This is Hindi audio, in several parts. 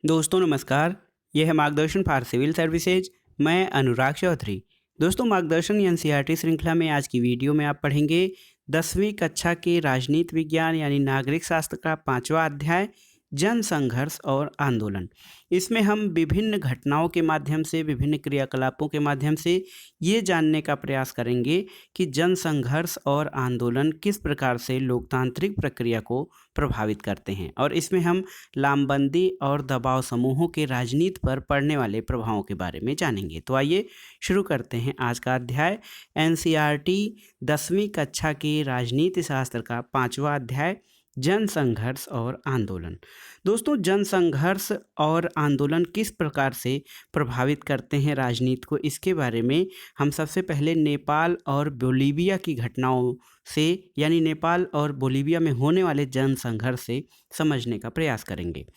दोस्तों नमस्कार। यह है मार्गदर्शन फॉर सिविल सर्विसेज। मैं अनुराग चौधरी। दोस्तों मार्गदर्शन एनसीईआरटी श्रृंखला में आज की वीडियो में आप पढ़ेंगे 10वीं कक्षा के राजनीति विज्ञान यानी नागरिक शास्त्र का 5वां अध्याय जन संघर्ष और आंदोलन। इसमें हम विभिन्न घटनाओं के माध्यम से, विभिन्न क्रियाकलापों के माध्यम से ये जानने का प्रयास करेंगे कि जन संघर्ष और आंदोलन किस प्रकार से लोकतांत्रिक प्रक्रिया को प्रभावित करते हैं, और इसमें हम लामबंदी और दबाव समूहों के राजनीति पर पड़ने वाले प्रभावों के बारे में जानेंगे। तो आइए शुरू करते हैं आज का अध्याय। एनसीईआरटी 10वीं कक्षा के राजनीति शास्त्र का 5वां अध्याय जन संघर्ष और आंदोलन। दोस्तों जन संघर्ष और आंदोलन किस प्रकार से प्रभावित करते हैं राजनीति को, इसके बारे में हम सबसे पहले नेपाल और बोलीविया की घटनाओं से यानी नेपाल और बोलीविया में होने वाले जन संघर्ष से समझने का प्रयास करेंगे।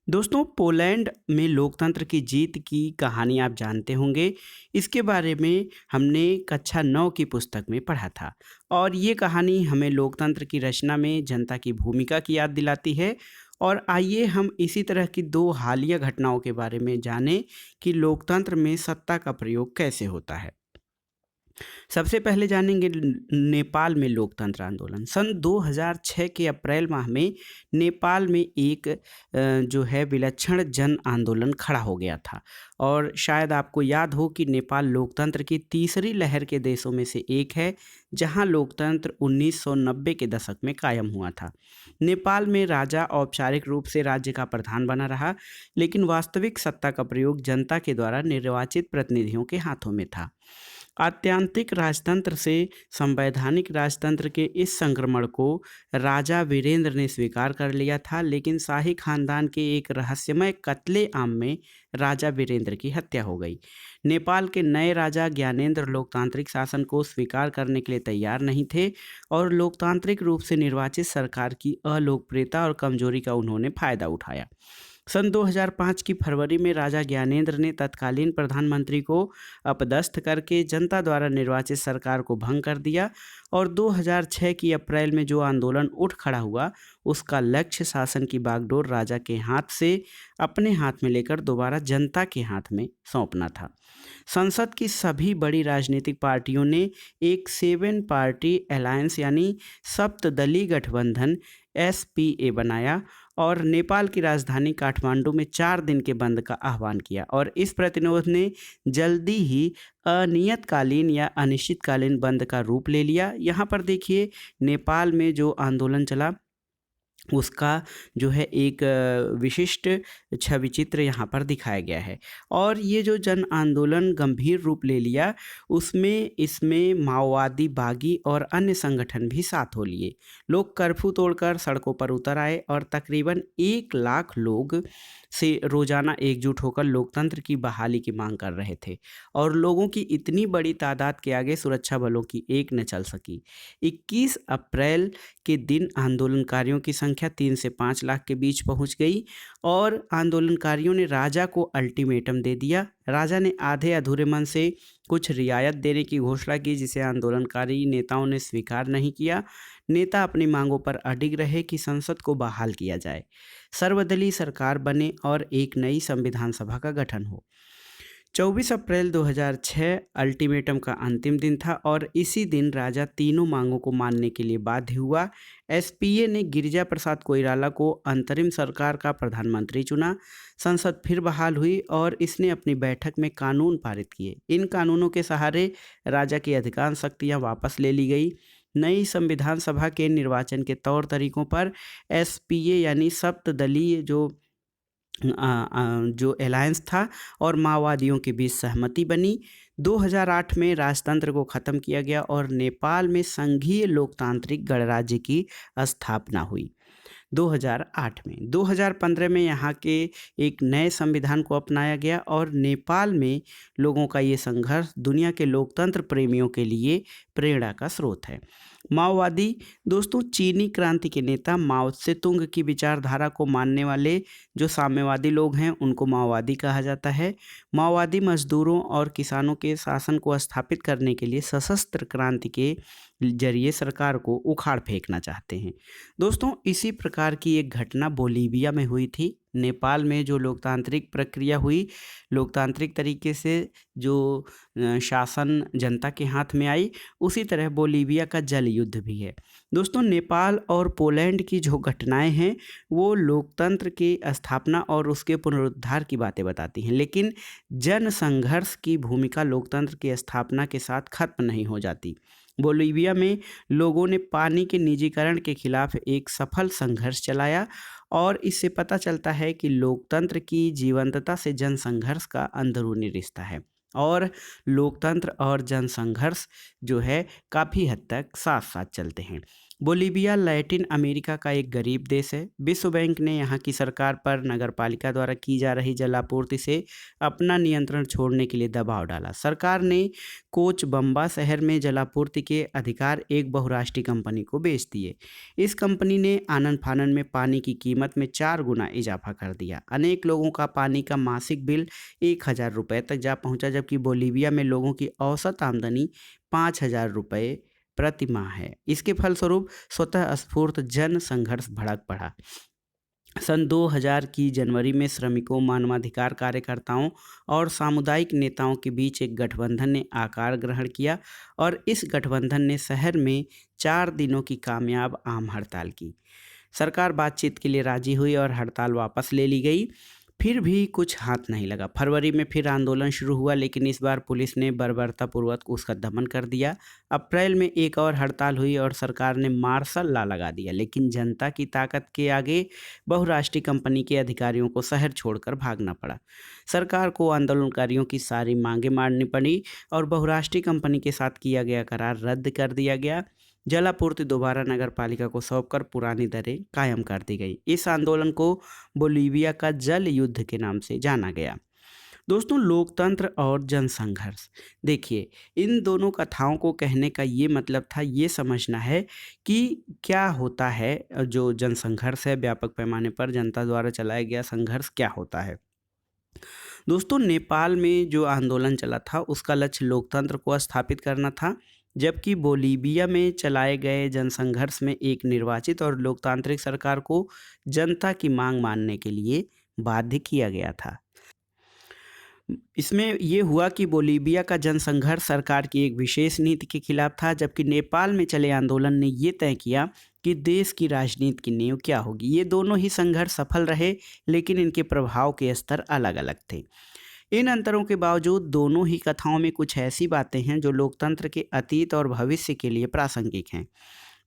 दोस्तों पोलैंड में लोकतंत्र की जीत की कहानी आप जानते होंगे। इसके बारे में हमने कक्षा 9 की पुस्तक में पढ़ा था, और ये कहानी हमें लोकतंत्र की रचना में जनता की भूमिका की याद दिलाती है। और आइए हम इसी तरह की दो हालिया घटनाओं के बारे में जानें कि लोकतंत्र में सत्ता का प्रयोग कैसे होता है। सबसे पहले जानेंगे नेपाल में लोकतंत्र आंदोलन। सन 2006 के अप्रैल माह में नेपाल में एक जो है विलक्षण जन आंदोलन खड़ा हो गया था, और शायद आपको याद हो कि नेपाल लोकतंत्र की तीसरी लहर के देशों में से एक है, जहां लोकतंत्र 1990 के दशक में कायम हुआ था। नेपाल में राजा औपचारिक रूप से राज्य का प्रधान बना रहा, लेकिन वास्तविक सत्ता का प्रयोग जनता के द्वारा निर्वाचित प्रतिनिधियों के हाथों में था। आत्यांतिक राजतंत्र से संवैधानिक राजतंत्र के इस संक्रमण को राजा वीरेंद्र ने स्वीकार कर लिया था, लेकिन शाही खानदान के एक रहस्यमय कत्लेआम में राजा वीरेंद्र की हत्या हो गई। नेपाल के नए राजा ज्ञानेंद्र लोकतांत्रिक शासन को स्वीकार करने के लिए तैयार नहीं थे, और लोकतांत्रिक रूप से निर्वाचित सरकार की अलोकप्रियता और कमजोरी का उन्होंने फायदा उठाया। सन 2005 की फरवरी में राजा ज्ञानेंद्र ने तत्कालीन प्रधानमंत्री को अपदस्थ करके जनता द्वारा निर्वाचित सरकार को भंग कर दिया, और 2006 की अप्रैल में जो आंदोलन उठ खड़ा हुआ उसका लक्ष्य शासन की बागडोर राजा के हाथ से अपने हाथ में लेकर दोबारा जनता के हाथ में सौंपना था। संसद की सभी बड़ी राजनीतिक पार्टियों ने एक 7 पार्टी अलायंस यानी सप्तदलीय गठबंधन SPA बनाया, और नेपाल की राजधानी काठमांडू में 4 दिन के बंद का आह्वान किया, और इस प्रतिरोध ने जल्दी ही अनियतकालीन या अनिश्चितकालीन बंद का रूप ले लिया। यहाँ पर देखिए नेपाल में जो आंदोलन चला उसका जो है एक विशिष्ट छवि चित्र यहाँ पर दिखाया गया है। और ये जो जन आंदोलन गंभीर रूप ले लिया इसमें माओवादी, बागी और अन्य संगठन भी साथ हो लिए। लोग कर्फ्यू तोड़कर सड़कों पर उतर आए, और तकरीबन 1 लाख लोग से रोजाना एकजुट होकर लोकतंत्र की बहाली की मांग कर रहे थे, और लोगों की इतनी बड़ी तादाद के आगे सुरक्षा बलों की एक न चल सकी। 21 अप्रैल के दिन आंदोलनकारियों की संख्या 3 से 5 लाख के बीच पहुंच गई, और आंदोलनकारियों ने राजा को अल्टीमेटम दे दिया। राजा ने आधे अधूरे मन से कुछ रियायत देने की घोषणा की, जिसे आंदोलनकारी नेताओं ने स्वीकार नहीं किया। नेता अपनी मांगों पर अडिग रहे कि संसद को बहाल किया जाए, सर्वदलीय सरकार बने और एक नई संविधान सभा का गठन हो। 24 अप्रैल 2006 अल्टीमेटम का अंतिम दिन था, और इसी दिन राजा तीनों मांगों को मानने के लिए बाध्य हुआ। SPA ने गिरिजा प्रसाद कोइराला को अंतरिम सरकार का प्रधानमंत्री चुना। संसद फिर बहाल हुई, और इसने अपनी बैठक में कानून पारित किए। इन कानूनों के सहारे राजा की अधिकांश शक्तियां वापस ले ली गई। नई संविधान सभा के निर्वाचन के तौर तरीकों पर SPA यानी सप्तदलीय जो अलायंस था और माओवादियों के बीच सहमति बनी। 2008 में राजतंत्र को ख़त्म किया गया, और नेपाल में संघीय लोकतांत्रिक गणराज्य की स्थापना हुई 2008 में। 2015 में यहाँ के एक नए संविधान को अपनाया गया, और नेपाल में लोगों का ये संघर्ष दुनिया के लोकतंत्र प्रेमियों के लिए प्रेरणा का स्रोत है। माओवादी दोस्तों, चीनी क्रांति के नेता माओ त्से-तुंग की विचारधारा को मानने वाले जो साम्यवादी लोग हैं उनको माओवादी कहा जाता है। माओवादी मजदूरों और किसानों के शासन को स्थापित करने के लिए सशस्त्र क्रांति के जरिए सरकार को उखाड़ फेंकना चाहते हैं। दोस्तों, इसी प्रकार की एक घटना बोलीविया में हुई थी। नेपाल में जो लोकतांत्रिक प्रक्रिया हुई, लोकतांत्रिक तरीके से जो शासन जनता के हाथ में आई, उसी तरह बोलीविया का जल युद्ध भी है। दोस्तों, नेपाल और पोलैंड की जो घटनाएं हैं वो लोकतंत्र की स्थापना और उसके पुनरुद्धार की बातें बताती हैं, लेकिन जन संघर्ष की भूमिका लोकतंत्र की स्थापना के साथ खत्म नहीं हो जाती। बोलीविया में लोगों ने पानी के निजीकरण के खिलाफ एक सफल संघर्ष चलाया और इससे पता चलता है कि लोकतंत्र की जीवंतता से जन संघर्ष का अंदरूनी रिश्ता है और लोकतंत्र और जन संघर्ष जो है काफ़ी हद तक साथ साथ चलते हैं। बोलीविया लैटिन अमेरिका का एक गरीब देश है। विश्व बैंक ने यहाँ की सरकार पर नगरपालिका द्वारा की जा रही जलापूर्ति से अपना नियंत्रण छोड़ने के लिए दबाव डाला। सरकार ने कोचबम्बा शहर में जलापूर्ति के अधिकार एक बहुराष्ट्रीय कंपनी को बेच दिए। इस कंपनी ने आनन फानन में पानी की कीमत में 4 गुना इजाफा कर दिया। अनेक लोगों का पानी का मासिक बिल 1,000 रुपये तक जा पहुंचा, जबकि बोलीविया में लोगों की औसत आमदनी 5,000 रुपये प्रति माह है। इसके फलस्वरूप स्वतः स्फूर्त जन संघर्ष भड़क पड़ा। सन 2000 की जनवरी में श्रमिकों, मानवाधिकार कार्यकर्ताओं और सामुदायिक नेताओं के बीच एक गठबंधन ने आकार ग्रहण किया और इस गठबंधन ने शहर में 4 दिनों की कामयाब आम हड़ताल की। सरकार बातचीत के लिए राजी हुई और हड़ताल वापस ले ली गई। फिर भी कुछ हाथ नहीं लगा। फरवरी में फिर आंदोलन शुरू हुआ, लेकिन इस बार पुलिस ने बर्बरतापूर्वक उसका दमन कर दिया। अप्रैल में एक और हड़ताल हुई और सरकार ने मार्शल लॉ लगा दिया, लेकिन जनता की ताकत के आगे बहुराष्ट्रीय कंपनी के अधिकारियों को शहर छोड़कर भागना पड़ा। सरकार को आंदोलनकारियों की सारी मांगें माननी पड़ी और बहुराष्ट्रीय कंपनी के साथ किया गया करार रद्द कर दिया गया। जलापूर्ति दोबारा नगरपालिका को सौंपकर पुरानी दरें कायम कर दी गई। इस आंदोलन को बोलीविया का जल युद्ध के नाम से जाना गया। दोस्तों, लोकतंत्र और जनसंघर्ष, देखिए, इन दोनों कथाओं को कहने का ये मतलब था, ये समझना है कि क्या होता है जो जनसंघर्ष है, व्यापक पैमाने पर जनता द्वारा चलाया गया संघर्ष क्या होता है। दोस्तों, नेपाल में जो आंदोलन चला था उसका लक्ष्य लोकतंत्र को स्थापित करना था, जबकि बोलीविया में चलाए गए जनसंघर्ष में एक निर्वाचित और लोकतांत्रिक सरकार को जनता की मांग मानने के लिए बाध्य किया गया था। इसमें ये हुआ कि बोलीविया का जनसंघर्ष सरकार की एक विशेष नीति के खिलाफ था, जबकि नेपाल में चले आंदोलन ने ये तय किया कि देश की राजनीति की नींव क्या होगी। ये दोनों ही संघर्ष सफल रहे, लेकिन इनके प्रभाव के स्तर अलग अलग थे। इन अंतरों के बावजूद दोनों ही कथाओं में कुछ ऐसी बातें हैं जो लोकतंत्र के अतीत और भविष्य के लिए प्रासंगिक हैं।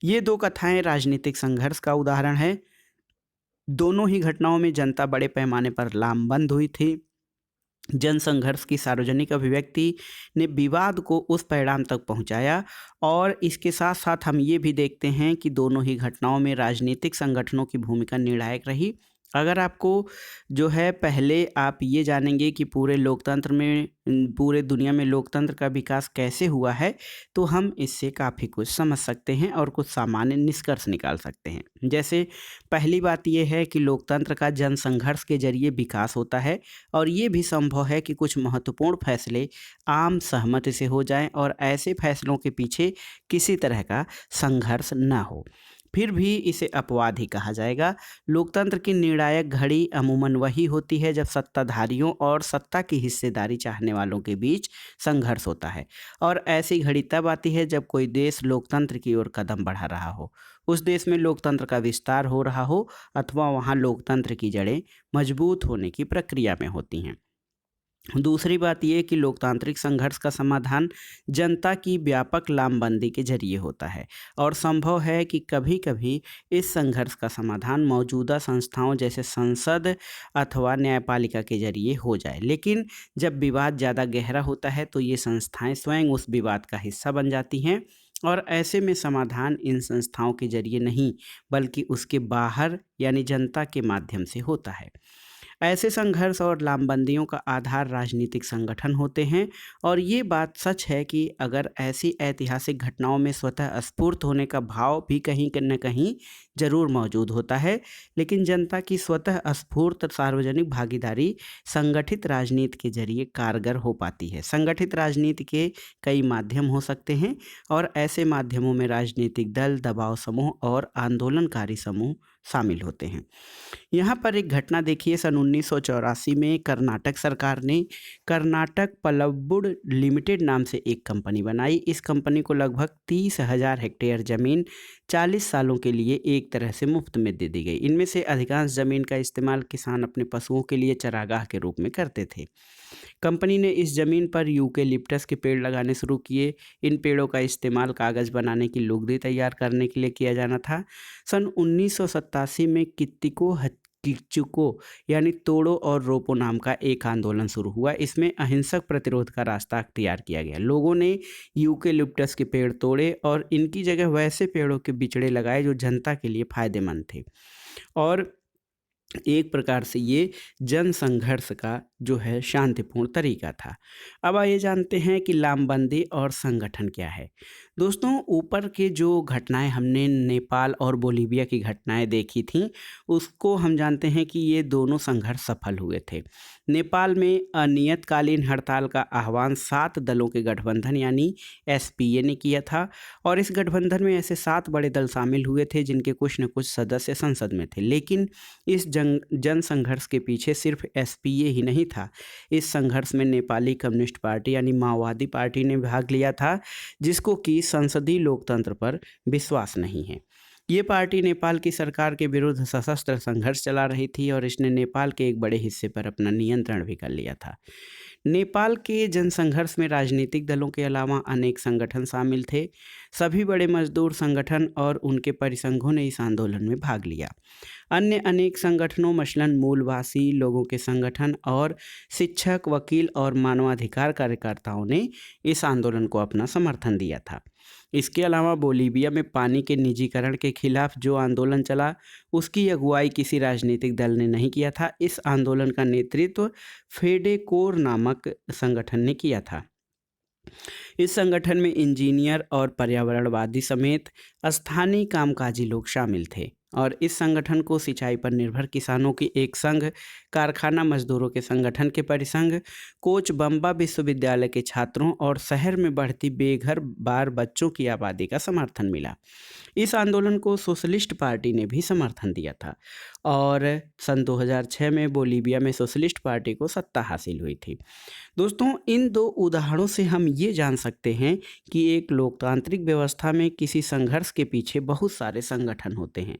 ये दो कथाएं राजनीतिक संघर्ष का उदाहरण है। दोनों ही घटनाओं में जनता बड़े पैमाने पर लामबंद हुई थी। जनसंघर्ष की सार्वजनिक अभिव्यक्ति ने विवाद को उस परिणाम तक पहुंचाया और इसके साथ साथ हम ये भी देखते हैं कि दोनों ही घटनाओं में राजनीतिक संगठनों की भूमिका निर्णायक रही। अगर आपको जो है, पहले आप ये जानेंगे कि पूरे लोकतंत्र में, पूरे दुनिया में लोकतंत्र का विकास कैसे हुआ है, तो हम इससे काफ़ी कुछ समझ सकते हैं और कुछ सामान्य निष्कर्ष निकाल सकते हैं। जैसे पहली बात यह है कि लोकतंत्र का जनसंघर्ष के जरिए विकास होता है और ये भी संभव है कि कुछ महत्वपूर्ण फैसले आम सहमति से हो जाएं और ऐसे फैसलों के पीछे किसी तरह का संघर्ष न हो। फिर भी इसे अपवाद ही कहा जाएगा। लोकतंत्र की निर्णायक घड़ी अमूमन वही होती है जब सत्ताधारियों और सत्ता की हिस्सेदारी चाहने वालों के बीच संघर्ष होता है, और ऐसी घड़ी तब आती है जब कोई देश लोकतंत्र की ओर कदम बढ़ा रहा हो, उस देश में लोकतंत्र का विस्तार हो रहा हो अथवा वहाँ लोकतंत्र की जड़ें मजबूत होने की प्रक्रिया में होती हैं। दूसरी बात यह कि लोकतांत्रिक संघर्ष का समाधान जनता की व्यापक लामबंदी के जरिए होता है और संभव है कि कभी कभी इस संघर्ष का समाधान मौजूदा संस्थाओं जैसे संसद अथवा न्यायपालिका के जरिए हो जाए। लेकिन जब विवाद ज़्यादा गहरा होता है तो ये संस्थाएं स्वयं उस विवाद का हिस्सा बन जाती हैं और ऐसे में समाधान इन संस्थाओं के जरिए नहीं बल्कि उसके बाहर यानी जनता के माध्यम से होता है। ऐसे संघर्ष और लामबंदियों का आधार राजनीतिक संगठन होते हैं और ये बात सच है कि अगर ऐसी ऐतिहासिक घटनाओं में स्वतः स्फूर्त होने का भाव भी कहीं न कहीं जरूर मौजूद होता है, लेकिन जनता की स्वतः स्फूर्त सार्वजनिक भागीदारी संगठित राजनीति के जरिए कारगर हो पाती है। संगठित राजनीति के कई माध्यम हो सकते हैं और ऐसे माध्यमों में राजनीतिक दल, दबाव समूह और आंदोलनकारी समूह शामिल होते हैं। यहाँ पर एक घटना देखिए, सन 1984 में कर्नाटक सरकार ने कर्नाटक प्लाईवुड लिमिटेड नाम से एक कंपनी बनाई। इस कंपनी को लगभग 30,000 हेक्टेयर ज़मीन 40 सालों के लिए एक तरह से मुफ्त में दे दी गई। इनमें से अधिकांश ज़मीन का इस्तेमाल किसान अपने पशुओं के लिए चरागाह के रूप में करते थे। कंपनी ने इस ज़मीन पर यूकेलिप्टस के पेड़ लगाने शुरू किए। इन पेड़ों का इस्तेमाल कागज़ बनाने की लुगदी तैयार करने के लिए किया जाना था। सन 1987 में किच्चुको यानी तोड़ो और रोपो नाम का एक आंदोलन शुरू हुआ। इसमें अहिंसक प्रतिरोध का रास्ता अख्तियार किया गया। लोगों ने यूकेलिप्टस के पेड़ तोड़े और इनकी जगह वैसे पेड़ों के बिचड़े लगाए जो जनता के लिए फायदेमंद थे, और एक प्रकार से ये जन संघर्ष का जो है शांतिपूर्ण तरीका था। अब आइए जानते हैं कि लामबंदी और संगठन क्या है। दोस्तों, ऊपर के जो घटनाएं हमने नेपाल और बोलीविया की घटनाएं देखी थीं, उसको हम जानते हैं कि ये दोनों संघर्ष सफल हुए थे। नेपाल में अनियतकालीन हड़ताल का आह्वान 7 दलों के गठबंधन यानी एसपीए ने किया था, और इस गठबंधन में ऐसे 7 बड़े दल शामिल हुए थे जिनके कुछ न कुछ सदस्य संसद में थे। लेकिन इस जन संघर्ष के पीछे सिर्फ एसपीए ही नहीं था। इस संघर्ष में नेपाली कम्युनिस्ट पार्टी यानी माओवादी पार्टी ने भाग लिया था, जिसको कि संसदीय लोकतंत्र पर विश्वास नहीं है। ये पार्टी नेपाल की सरकार के विरुद्ध सशस्त्र संघर्ष चला रही थी और इसने नेपाल के एक बड़े हिस्से पर अपना नियंत्रण भी कर लिया था। नेपाल के जनसंघर्ष में राजनीतिक दलों के अलावा अनेक संगठन शामिल थे। सभी बड़े मजदूर संगठन और उनके परिसंघों ने इस आंदोलन में भाग लिया। अन्य अनेक संगठनों मसलन मूलवासी लोगों के संगठन और शिक्षक, वकील और मानवाधिकार कार्यकर्ताओं ने इस आंदोलन को अपना समर्थन दिया था। इसके अलावा बोलीविया में पानी के निजीकरण के खिलाफ जो आंदोलन चला, उसकी अगुवाई किसी राजनीतिक दल ने नहीं किया था। इस आंदोलन का नेतृत्व फेडेकोर नामक संगठन ने किया था। इस संगठन में इंजीनियर और पर्यावरणवादी समेत स्थानीय कामकाजी लोग शामिल थे, और इस संगठन को सिंचाई पर निर्भर किसानों की एक संघ, कारखाना मजदूरों के संगठन के परिसंघ, कोचबंबा विश्वविद्यालय के छात्रों और शहर में बढ़ती बेघर बार बच्चों की आबादी का समर्थन मिला। इस आंदोलन को सोशलिस्ट पार्टी ने भी समर्थन दिया था, और सन 2006 में बोलीविया में सोशलिस्ट पार्टी को सत्ता हासिल हुई थी। दोस्तों, इन दो उदाहरणों से हम ये जान सकते हैं कि एक लोकतांत्रिक व्यवस्था में किसी संघर्ष के पीछे बहुत सारे संगठन होते हैं।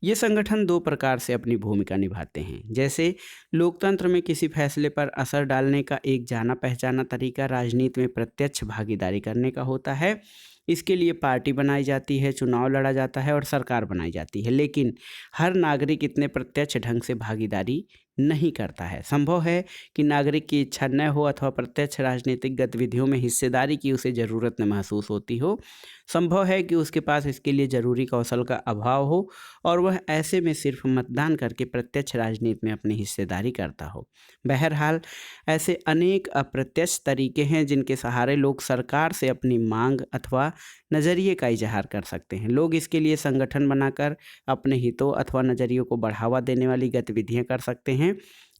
ये संगठन दो प्रकार से अपनी भूमिका निभाते हैं। जैसे लोकतंत्र में किसी फैसले पर असर डालने का एक जाना पहचाना तरीका राजनीति में प्रत्यक्ष भागीदारी करने का होता है। इसके लिए पार्टी बनाई जाती है, चुनाव लड़ा जाता है और सरकार बनाई जाती है, लेकिन हर नागरिक इतने प्रत्यक्ष ढंग से भागीदारी नहीं करता है। संभव है कि नागरिक की इच्छा न हो अथवा प्रत्यक्ष राजनीतिक गतिविधियों में हिस्सेदारी की उसे ज़रूरत न महसूस होती हो। संभव है कि उसके पास इसके लिए ज़रूरी कौशल का अभाव हो और वह ऐसे में सिर्फ मतदान करके प्रत्यक्ष राजनीति में अपनी हिस्सेदारी करता हो। बहरहाल, ऐसे अनेक अप्रत्यक्ष तरीके हैं जिनके सहारे लोग सरकार से अपनी मांग अथवा नज़रिए का इजहार कर सकते हैं। लोग इसके लिए संगठन बनाकर अपने हितों अथवा नज़रियों को बढ़ावा देने वाली गतिविधियां कर सकते हैं।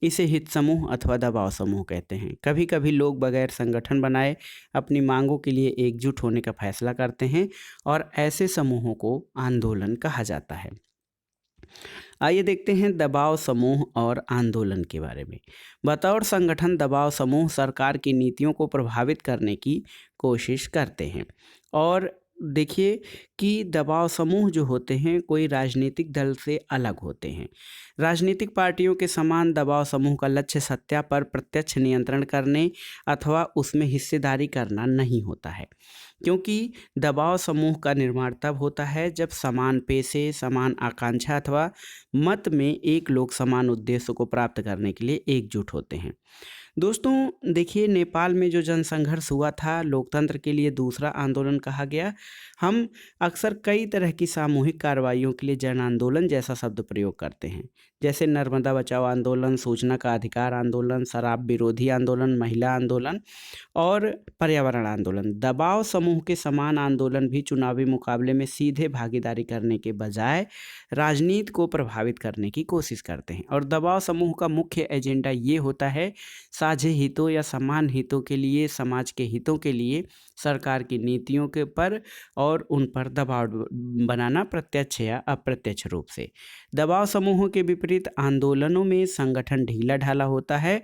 इसे हित समूह अथवा दबाव समूह कहते हैं। कभी कभी लोग बगैर संगठन बनाए अपनी मांगों के लिए एकजुट होने का फैसला करते हैं, और ऐसे समूहों को आंदोलन कहा जाता है। आइए देखते हैं दबाव समूह और आंदोलन के बारे में। बतौर संगठन, दबाव समूह सरकार की नीतियों को प्रभावित करने की कोशिश करते हैं। और देखिए कि दबाव समूह जो होते हैं कोई राजनीतिक दल से अलग होते हैं। राजनीतिक पार्टियों के समान दबाव समूह का लक्ष्य सत्ता पर प्रत्यक्ष नियंत्रण करने अथवा उसमें हिस्सेदारी करना नहीं होता है, क्योंकि दबाव समूह का निर्माण तब होता है जब समान पेशे, समान आकांक्षा अथवा मत में एक लोग समान उद्देश्य को प्राप्त करने के लिए एकजुट होते हैं। दोस्तों, देखिए नेपाल में जो जनसंघर्ष हुआ था, लोकतंत्र के लिए दूसरा आंदोलन कहा गया। हम अक्सर कई तरह की सामूहिक कार्रवाइयों के लिए जन आंदोलन जैसा शब्द प्रयोग करते हैं। जैसे नर्मदा बचाओ आंदोलन, सूचना का अधिकार आंदोलन, शराब विरोधी आंदोलन, महिला आंदोलन और पर्यावरण आंदोलन। दबाव समूह के समान आंदोलन भी चुनावी मुकाबले में सीधे भागीदारी करने के बजाय राजनीति को प्रभावित करने की कोशिश करते हैं। और दबाव समूह का मुख्य एजेंडा ये होता है साझे हितों या समान हितों के लिए, समाज के हितों के लिए सरकार की नीतियों के पर और उन पर दबाव बनाना, प्रत्यक्ष या अप्रत्यक्ष रूप से। दबाव समूहों के विपरीत आंदोलनों में संगठन ढीला ढाला होता है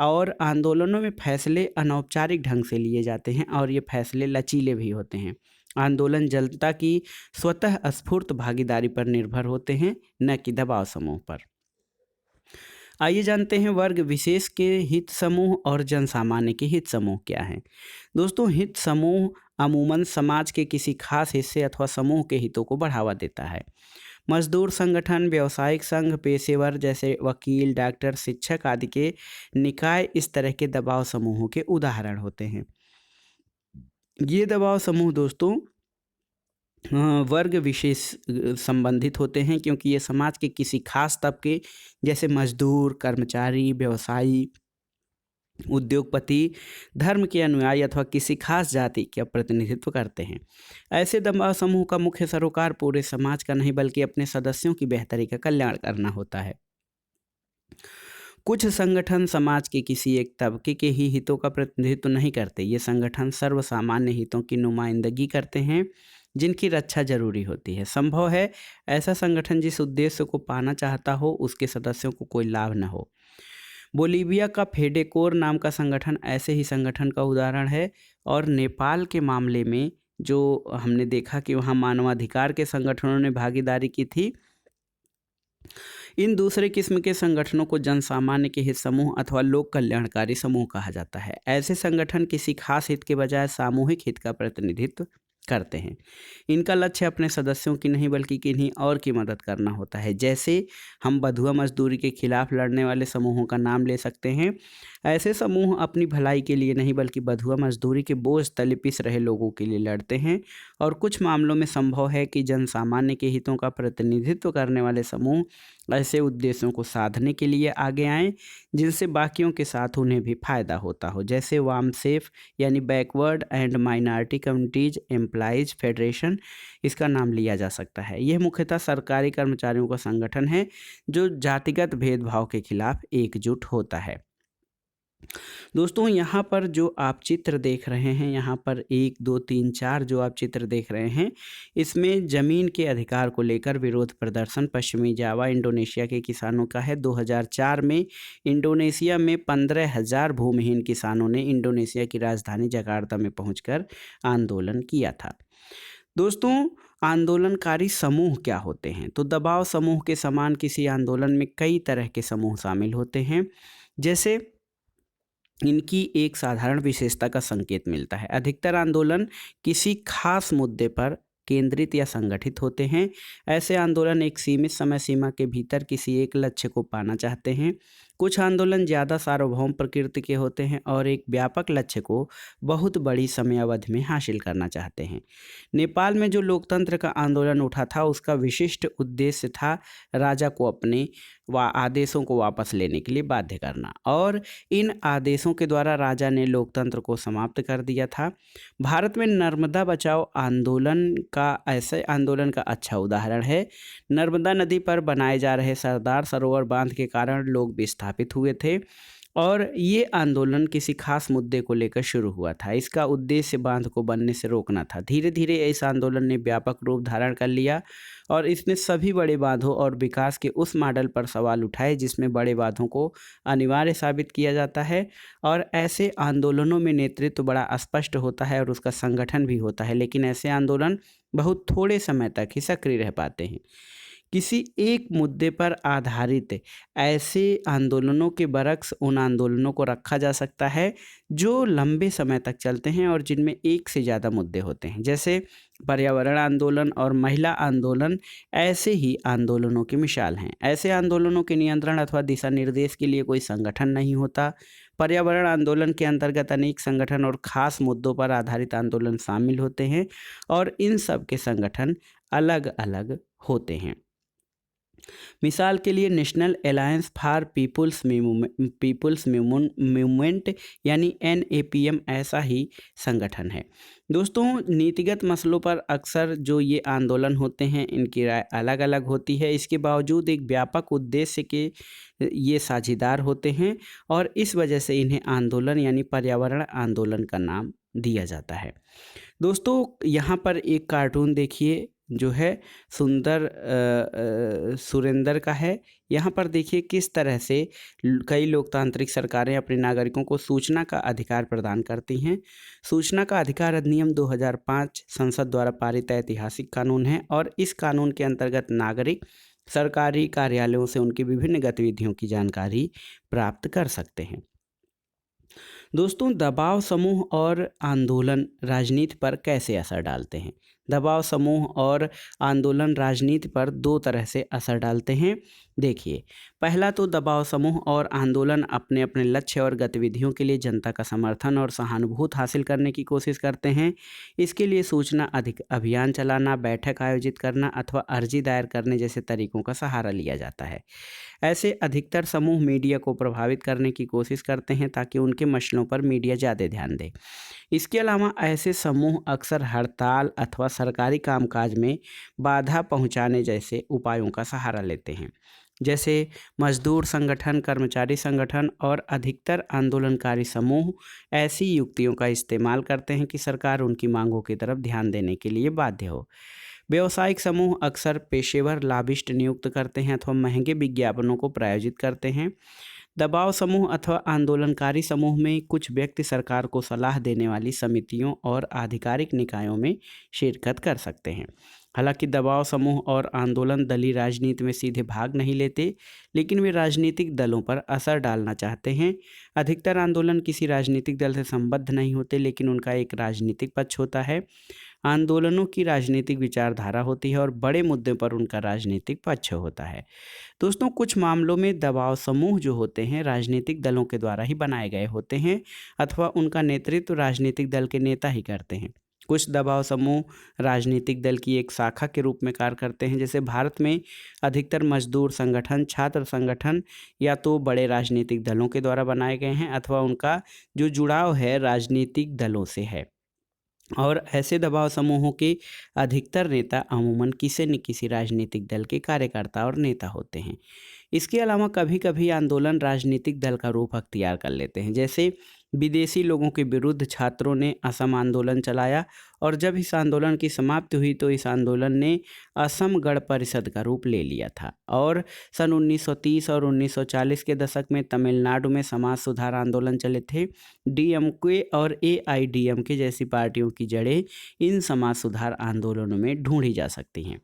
और आंदोलनों में फैसले अनौपचारिक ढंग से लिए जाते हैं और ये फैसले लचीले भी होते हैं। आंदोलन जनता की स्वतः स्फूर्त भागीदारी पर निर्भर होते हैं, न कि दबाव समूह पर। आइए जानते हैं वर्ग विशेष के हित समूह और जनसामान्य के हित समूह क्या हैं। दोस्तों, हित समूह अमूमन समाज के किसी खास हिस्से अथवा समूह के हितों को बढ़ावा देता है। मजदूर संगठन, व्यावसायिक संघ, पेशेवर जैसे वकील, डॉक्टर, शिक्षक आदि के निकाय इस तरह के दबाव समूहों के उदाहरण होते हैं। ये दबाव समूह दोस्तों वर्ग विशेष संबंधित होते हैं, क्योंकि ये समाज के किसी खास तबके जैसे मजदूर, कर्मचारी, व्यवसायी, उद्योगपति, धर्म के अनुयायी अथवा किसी खास जाति का प्रतिनिधित्व करते हैं। ऐसे दबाव समूह का मुख्य सरोकार पूरे समाज का नहीं बल्कि अपने सदस्यों की बेहतरी का कल्याण करना होता है। कुछ संगठन समाज के किसी एक तबके के ही हितों का प्रतिनिधित्व नहीं करते। ये संगठन सर्वसामान्य हितों की नुमाइंदगी करते हैं जिनकी रक्षा जरूरी होती है। संभव है ऐसा संगठन जिस उद्देश्य को पाना चाहता हो उसके सदस्यों को कोई लाभ न हो। बोलीविया का फेडेकोर नाम का संगठन ऐसे ही संगठन का उदाहरण है। और नेपाल के मामले में जो हमने देखा कि वहाँ मानवाधिकार के संगठनों ने भागीदारी की थी। इन दूसरे किस्म के संगठनों को जनसामान्य के हित समूह अथवा लोक कल्याणकारी समूह कहा जाता है। ऐसे संगठन किसी खास हित के बजाय सामूहिक हित का प्रतिनिधित्व करते हैं। इनका लक्ष्य अपने सदस्यों की नहीं बल्कि किन्हीं और की मदद करना होता है। जैसे हम बंधुआ मजदूरी के खिलाफ लड़ने वाले समूहों का नाम ले सकते हैं। ऐसे समूह अपनी भलाई के लिए नहीं बल्कि बंधुआ मजदूरी के बोझ तले पिस रहे लोगों के लिए लड़ते हैं। और कुछ मामलों में संभव है कि जनसामान्य के हितों का प्रतिनिधित्व करने वाले समूह ऐसे उद्देश्यों को साधने के लिए आगे आएं जिनसे बाकियों के साथ उन्हें भी फायदा होता हो। जैसे वामसेफ यानी backward and minority communities employees federation, इसका नाम लिया जा सकता है। यह मुख्यतः सरकारी कर्मचारियों का संगठन है जो जातिगत भेदभाव के खिलाफ एकजुट होता है। दोस्तों, यहाँ पर जो आप चित्र देख रहे हैं, यहाँ पर 1, 2, 3, 4 जो आप चित्र देख रहे हैं, इसमें ज़मीन के अधिकार को लेकर विरोध प्रदर्शन पश्चिमी जावा इंडोनेशिया के किसानों का है। 2004 में इंडोनेशिया में 15,000 भूमिहीन किसानों ने इंडोनेशिया की राजधानी जकार्ता में पहुंचकर आंदोलन किया था। दोस्तों, आंदोलनकारी समूह क्या होते हैं? तो दबाव समूह के समान किसी आंदोलन में कई तरह के समूह शामिल होते हैं। जैसे इनकी एक साधारण विशेषता का संकेत मिलता है। अधिकतर आंदोलन किसी खास मुद्दे पर केंद्रित या संगठित होते हैं। ऐसे आंदोलन एक सीमित समय सीमा के भीतर किसी एक लक्ष्य को पाना चाहते हैं। कुछ आंदोलन ज़्यादा सार्वभौम प्रकृति के होते हैं और एक व्यापक लक्ष्य को बहुत बड़ी समयावधि में हासिल करना चाहते हैं। नेपाल में जो लोकतंत्र का आंदोलन उठा था उसका विशिष्ट उद्देश्य था राजा को अपने आदेशों को वापस लेने के लिए बाध्य करना, और इन आदेशों के द्वारा राजा ने लोकतंत्र को समाप्त कर दिया था। भारत में नर्मदा बचाओ ऐसे आंदोलन का अच्छा उदाहरण है। नर्मदा नदी पर बनाए जा रहे सरदार सरोवर बांध के कारण लोग विस्थापित हुए थे और ये आंदोलन किसी खास मुद्दे को लेकर शुरू हुआ था। इसका उद्देश्य बांध को बनने से रोकना था। धीरे धीरे इस आंदोलन ने व्यापक रूप धारण कर लिया और इसने सभी बड़े बांधों और विकास के उस मॉडल पर सवाल उठाए जिसमें बड़े बांधों को अनिवार्य साबित किया जाता है। और ऐसे आंदोलनों में नेतृत्व बड़ा स्पष्ट होता है और उसका संगठन भी होता है, लेकिन ऐसे आंदोलन बहुत थोड़े समय तक ही सक्रिय रह पाते हैं। किसी एक मुद्दे पर आधारित ऐसे आंदोलनों के बरक्स उन आंदोलनों को रखा जा सकता है जो लंबे समय तक चलते हैं और जिनमें एक से ज़्यादा मुद्दे होते हैं। जैसे पर्यावरण आंदोलन और महिला आंदोलन ऐसे ही आंदोलनों की मिसाल हैं। ऐसे आंदोलनों के नियंत्रण अथवा दिशा निर्देश के लिए कोई संगठन नहीं होता। पर्यावरण आंदोलन के अंतर्गत अनेक संगठन और खास मुद्दों पर आधारित आंदोलन शामिल होते हैं और इन सब के संगठन अलग अलग होते हैं। मिसाल के लिए national alliance for people's movement यानी NAPM ऐसा ही संगठन है। दोस्तों, नीतिगत मसलों पर अक्सर जो ये आंदोलन होते हैं इनकी राय अलग अलग होती है। इसके बावजूद एक व्यापक उद्देश्य के ये साझेदार होते हैं और इस वजह से इन्हें आंदोलन यानी पर्यावरण आंदोलन का नाम दिया जाता है। दोस्तों, यहाँ पर एक कार्टून देखिए जो है सुरेंदर का है। यहाँ पर देखिए किस तरह से कई लोकतांत्रिक सरकारें अपने नागरिकों को सूचना का अधिकार प्रदान करती हैं। सूचना का अधिकार अधिनियम 2005 संसद द्वारा पारित ऐतिहासिक कानून है और इस कानून के अंतर्गत नागरिक सरकारी कार्यालयों से उनकी विभिन्न गतिविधियों की जानकारी प्राप्त कर सकते हैं। दोस्तों, दबाव समूह और आंदोलन राजनीति पर कैसे असर डालते हैं? दबाव समूह और आंदोलन राजनीति पर दो तरह से असर डालते हैं। देखिए, पहला तो दबाव समूह और आंदोलन अपने अपने लक्ष्य और गतिविधियों के लिए जनता का समर्थन और सहानुभूति हासिल करने की कोशिश करते हैं। इसके लिए सूचना अधिक अभियान चलाना, बैठक आयोजित करना अथवा अर्जी दायर करने जैसे तरीकों का सहारा लिया जाता है। ऐसे अधिकतर समूह मीडिया को प्रभावित करने की कोशिश करते हैं ताकि उनके मसलों पर मीडिया ज़्यादा ध्यान दे। इसके अलावा ऐसे समूह अक्सर हड़ताल अथवा सरकारी कामकाज में बाधा पहुंचाने जैसे उपायों का सहारा लेते हैं। जैसे मजदूर संगठन, कर्मचारी संगठन और अधिकतर आंदोलनकारी समूह ऐसी युक्तियों का इस्तेमाल करते हैं कि सरकार उनकी मांगों की तरफ ध्यान देने के लिए बाध्य हो। व्यावसायिक समूह अक्सर पेशेवर लाबिस्ट नियुक्त करते हैं अथवा महंगे विज्ञापनों को प्रायोजित करते हैं। दबाव समूह अथवा आंदोलनकारी समूह में कुछ व्यक्ति सरकार को सलाह देने वाली समितियों और आधिकारिक निकायों में शिरकत कर सकते हैं। हालांकि दबाव समूह और आंदोलन दलीय राजनीति में सीधे भाग नहीं लेते, लेकिन वे राजनीतिक दलों पर असर डालना चाहते हैं। अधिकतर आंदोलन किसी राजनीतिक दल से संबद्ध नहीं होते, लेकिन उनका एक राजनीतिक पक्ष होता है। आंदोलनों की राजनीतिक विचारधारा होती है और बड़े मुद्दे पर उनका राजनीतिक पक्ष होता है। दोस्तों, कुछ मामलों में दबाव समूह जो होते हैं राजनीतिक दलों के द्वारा ही बनाए गए होते हैं अथवा उनका नेतृत्व राजनीतिक दल के नेता ही करते हैं। कुछ दबाव समूह राजनीतिक दल की एक शाखा के रूप में कार्य करते हैं। जैसे भारत में अधिकतर मजदूर संगठन, छात्र संगठन या तो बड़े राजनीतिक दलों के द्वारा बनाए गए हैं अथवा उनका जो जुड़ाव है राजनीतिक दलों से है। और ऐसे दबाव समूहों के अधिकतर नेता अमूमन किसी न किसी राजनीतिक दल के कार्यकर्ता और नेता होते हैं। इसके अलावा कभी कभी आंदोलन राजनीतिक दल का रूप अख्तियार कर लेते हैं। जैसे विदेशी लोगों के विरुद्ध छात्रों ने असम आंदोलन चलाया और जब इस आंदोलन की समाप्ति हुई तो इस आंदोलन ने असम गण परिषद का रूप ले लिया था। और सन 1930 और 1940 के दशक में तमिलनाडु में समाज सुधार आंदोलन चले थे। DMK और AIDMK जैसी पार्टियों की जड़ें इन समाज सुधार आंदोलनों में ढूंढी जा सकती हैं।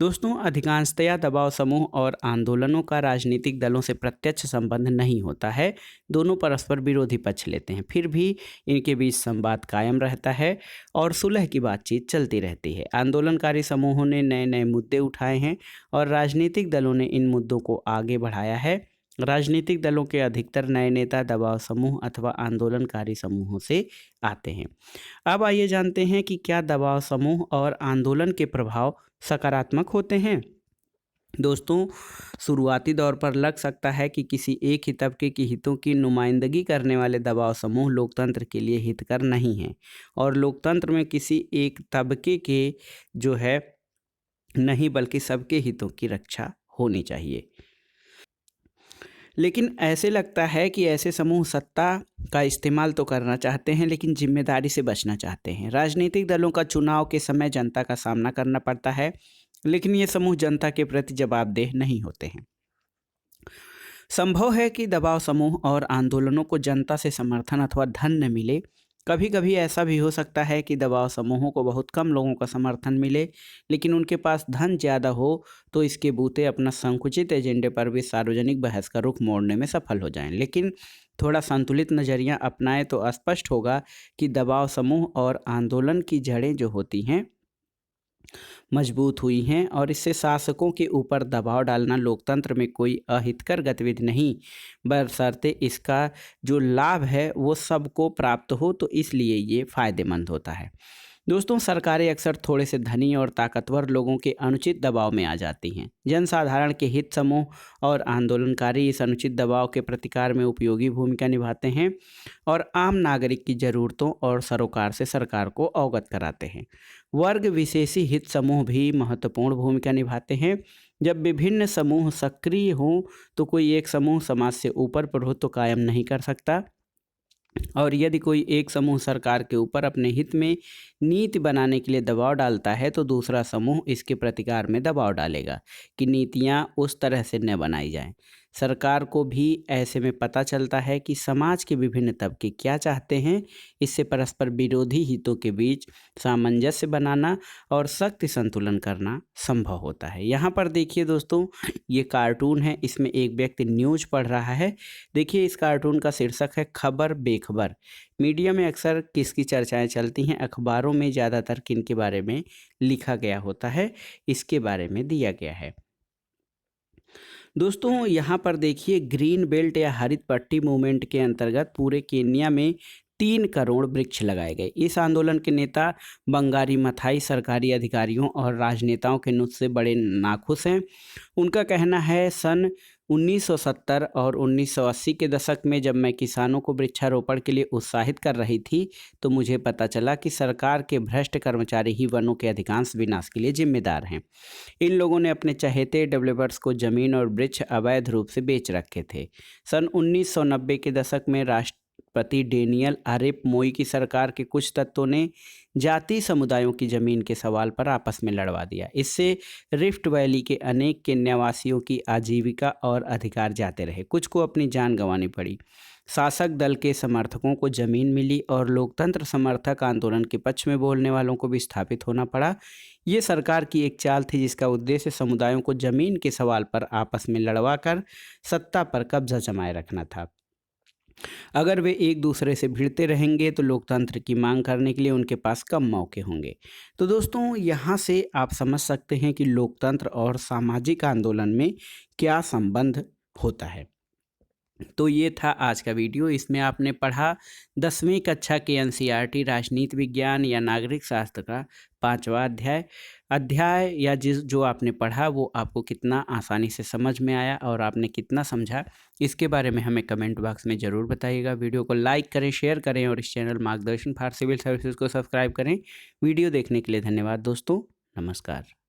दोस्तों, अधिकांशतया दबाव समूह और आंदोलनों का राजनीतिक दलों से प्रत्यक्ष संबंध नहीं होता है। दोनों परस्पर विरोधी पक्ष लेते हैं, फिर भी इनके बीच संवाद कायम रहता है और सुलह की बातचीत चलती रहती है। आंदोलनकारी समूहों ने नए नए मुद्दे उठाए हैं और राजनीतिक दलों ने इन मुद्दों को आगे बढ़ाया है। राजनीतिक दलों के अधिकतर नए नेता दबाव समूह अथवा आंदोलनकारी समूहों से आते हैं। अब आइए जानते हैं कि क्या दबाव समूह और आंदोलन के प्रभाव सकारात्मक होते हैं। दोस्तों, शुरुआती दौर पर लग सकता है कि किसी एक ही तबके की हितों की नुमाइंदगी करने वाले दबाव समूह लोकतंत्र के लिए हितकर नहीं हैं और लोकतंत्र में किसी एक तबके के जो है नहीं बल्कि सबके हितों की रक्षा होनी चाहिए। लेकिन ऐसे लगता है कि ऐसे समूह सत्ता का इस्तेमाल तो करना चाहते हैं लेकिन जिम्मेदारी से बचना चाहते हैं। राजनीतिक दलों का चुनाव के समय जनता का सामना करना पड़ता है, लेकिन ये समूह जनता के प्रति जवाबदेह नहीं होते हैं। संभव है कि दबाव समूह और आंदोलनों को जनता से समर्थन अथवा धन न मिले। कभी कभी ऐसा भी हो सकता है कि दबाव समूहों को बहुत कम लोगों का समर्थन मिले, लेकिन उनके पास धन ज़्यादा हो तो इसके बूते अपना संकुचित एजेंडे पर भी सार्वजनिक बहस का रुख मोड़ने में सफल हो जाएं। लेकिन थोड़ा संतुलित नज़रिया अपनाएं तो स्पष्ट होगा कि दबाव समूह और आंदोलन की जड़ें जो होती हैं मजबूत हुई हैं और इससे शासकों के ऊपर दबाव डालना लोकतंत्र में कोई अहितकर गतिविधि नहीं, बशर्ते इसका जो लाभ है वो सबको प्राप्त हो, तो इसलिए ये फायदेमंद होता है। दोस्तों, सरकारें अक्सर थोड़े से धनी और ताकतवर लोगों के अनुचित दबाव में आ जाती हैं। जनसाधारण के हित समूह और आंदोलनकारी इस अनुचित दबाव के प्रतिकार में उपयोगी भूमिका निभाते हैं और आम नागरिक की ज़रूरतों और सरोकार से सरकार को अवगत कराते हैं। वर्ग विशेषी हित समूह भी महत्वपूर्ण भूमिका निभाते हैं। जब विभिन्न समूह सक्रिय हों तो कोई एक समूह समाज से ऊपर प्रभुत्व कायम नहीं कर सकता, और यदि कोई एक समूह सरकार के ऊपर अपने हित में नीति बनाने के लिए दबाव डालता है तो दूसरा समूह इसके प्रतिकार में दबाव डालेगा कि नीतियां उस तरह से न बनाई जाएं। सरकार को भी ऐसे में पता चलता है कि समाज के विभिन्न तबके क्या चाहते हैं। इससे परस्पर विरोधी हितों के बीच सामंजस्य बनाना और सख्त संतुलन करना संभव होता है। यहाँ पर देखिए दोस्तों, ये कार्टून है, इसमें एक व्यक्ति न्यूज पढ़ रहा है। देखिए, इस कार्टून का शीर्षक है खबर बेखबर। मीडिया में अक्सर किसकी चर्चाएं चलती हैं, अखबारों में ज़्यादातर किन के बारे में लिखा गया होता है, इसके बारे में दिया गया है। दोस्तों, यहाँ पर देखिए, ग्रीन बेल्ट या हरित पट्टी मूवमेंट के अंतर्गत पूरे केन्या में 3 करोड़ वृक्ष लगाए गए। इस आंदोलन के नेता बंगारी मथाई सरकारी अधिकारियों और राजनेताओं के नुस्खे से बड़े नाखुश हैं। उनका कहना है, सन 1970 और 1980 के दशक में जब मैं किसानों को वृक्षारोपण के लिए उत्साहित कर रही थी तो मुझे पता चला कि सरकार के भ्रष्ट कर्मचारी ही वनों के अधिकांश विनाश के लिए जिम्मेदार हैं। इन लोगों ने अपने चहेते डेवलपर्स को जमीन और वृक्ष अवैध रूप से बेच रखे थे। सन 1990 के दशक में राष्ट्रपति डेनियल आरेप मोई की सरकार के कुछ तत्वों ने जाति समुदायों की जमीन के सवाल पर आपस में लड़वा दिया। इससे रिफ्ट वैली के अनेक केन्यावासियों की आजीविका और अधिकार जाते रहे, कुछ को अपनी जान गंवानी पड़ी। शासक दल के समर्थकों को जमीन मिली और लोकतंत्र समर्थक आंदोलन के पक्ष में बोलने वालों को विस्थापित होना पड़ा। ये सरकार की एक चाल थी जिसका उद्देश्य समुदायों को जमीन के सवाल पर आपस में लड़वाकर सत्ता पर कब्जा जमाए रखना था। अगर वे एक दूसरे से भिड़ते रहेंगे तो लोकतंत्र की मांग करने के लिए उनके पास कम मौके होंगे। तो दोस्तों, यहाँ से आप समझ सकते हैं कि लोकतंत्र और सामाजिक आंदोलन में क्या संबंध होता है। तो ये था आज का वीडियो। इसमें आपने पढ़ा 10वीं कक्षा के एनसीईआरटी राजनीति विज्ञान या नागरिक शास्त्र का 5वां अध्याय या जो आपने पढ़ा वो आपको कितना आसानी से समझ में आया और आपने कितना समझा, इसके बारे में हमें कमेंट बॉक्स में ज़रूर बताइएगा। वीडियो को लाइक करें, शेयर करें और इस चैनल मार्गदर्शन फॉर सिविल सर्विसेज को सब्सक्राइब करें। वीडियो देखने के लिए धन्यवाद दोस्तों। नमस्कार।